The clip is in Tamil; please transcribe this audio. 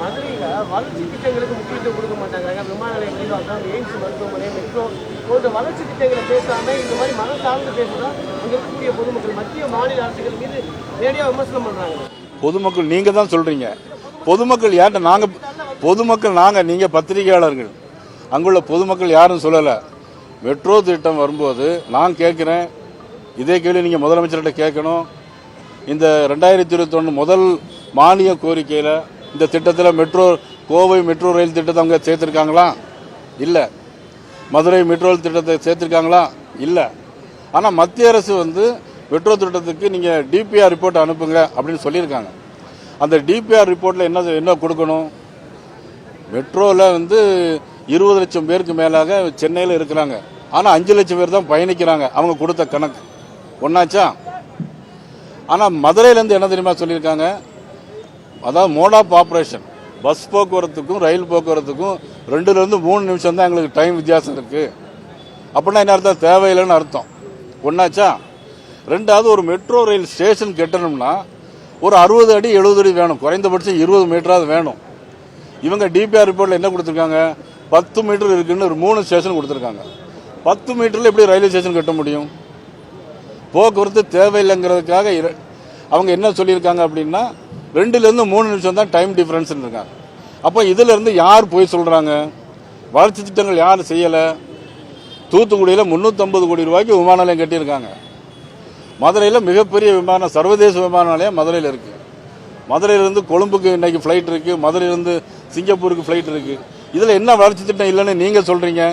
மதுரையில வளர்ச்சி திட்டங்களுக்கு முக்கியத்துவம் கொடுக்க மாட்டாங்க. விமான நிலையங்கள், அதான் எய்ம்ஸ் மருத்துவமனை, மெட்ரோ போன்ற வளர்ச்சி திட்டங்களை பேசாம இந்த மாதிரி மனம் சார்ந்து பேசுனா அங்க இருக்கக்கூடிய பொதுமக்கள் மத்திய மாநில அரசுகள் மீது நேரடியாக விமர்சனம் பண்றாங்க. பொதுமக்கள் நீங்க தான் சொல்றீங்க. பொதுமக்கள் யார்கிட்ட நாங்க பொதுமக்கள் நீங்க பத்திரிகையாளர்கள். அங்குள்ள பொதுமக்கள் யாரும் சொல்லல. மெட்ரோ திட்டம் வரும்போது நான் கேட்கிறேன், இதே கேள்வி நீங்க முதலமைச்சர்கிட்ட கேட்கணும். இந்த 2021 முதல் மானிய கோரிக்கையில இந்த திட்டத்தில் கோவை மெட்ரோ ரயில் திட்டத்தை அவங்க சேர்த்திருக்காங்களா? இல்ல. மதுரை மெட்ரோ திட்டத்தை சேர்த்திருக்காங்களா? இல்ல. ஆனா மத்திய அரசு மெட்ரோ திட்டத்துக்கு நீங்க டிபிஆர் ரிப்போர்ட் அனுப்புங்க அப்படின்னு சொல்லியிருக்காங்க. அந்த டிபிஆர் ரிப்போர்ட்ல என்ன கொடுக்கணும்? மெட்ரோல 20 லட்சம் பேருக்கு மேலாக சென்னையில் இருக்கிறாங்க. ஆனா 5 லட்சம் பேர் தான் பயணிக்கிறாங்க. அவங்க கொடுத்த கணக்கு ஒன்னாச்சா? ஆனா மதுரையிலேருந்து என்ன தெரியுமா சொல்லியிருக்காங்க? அதாவது மோட் ஆஃப் ஆப்ரேஷன், பஸ் போக்குவரத்துக்கும் ரயில் போக்குவரத்துக்கும் 2லிருந்து 3 நிமிஷம் தான் எங்களுக்கு டைம் வித்தியாசம் இருக்கு. அப்படின்னா என்ன அர்த்தம்? தேவையில்லைன்னு அர்த்தம். ஒன்னாச்சா? ரெண்டாவது, ஒரு மெட்ரோ ரயில் ஸ்டேஷன் கட்டணும்னா ஒரு 60 அடி 70 அடி வேணும், குறைந்தபட்சம் 20 மீட்டராவது வேணும். இவங்க டிபிஆர் ரிப்போர்ட்ல என்ன கொடுத்துருக்காங்க? 10 மீட்டர் இருக்குன்னு ஒரு 3 ஸ்டேஷன் கொடுத்துருக்காங்க. 10 மீட்டர்ல எப்படி ரயில்வே ஸ்டேஷன் கட்ட முடியும்? போக்குவரத்து தேவையில்லைங்கிறதுக்காக அவங்க என்ன சொல்லியிருக்காங்க அப்படின்னா 2லிருந்து 3 நிமிஷம் தான் டைம் டிஃபரன்ஸ் இருக்காங்க. அப்போ இதுல இருந்து யார் போய் சொல்றாங்க? வளர்ச்சி திட்டங்கள் யார் செய்யல? தூத்துக்குடியில் 350 கோடி ரூபாய்க்கு விமான நிலையம் கட்டியிருக்காங்க. மதுரையில் மிகப்பெரிய சர்வதேச விமான நிலையம் மதுரையில் இருக்கு. மதுரையிலிருந்து கொழும்புக்கு இன்னைக்கு ஃபிளைட் இருக்கு, மதுரையிலிருந்து சிங்கப்பூருக்கு ஃபிளைட் இருக்கு. இதுல என்ன வளர்ச்சி திட்டம் இல்லைன்னு நீங்க சொல்றீங்க?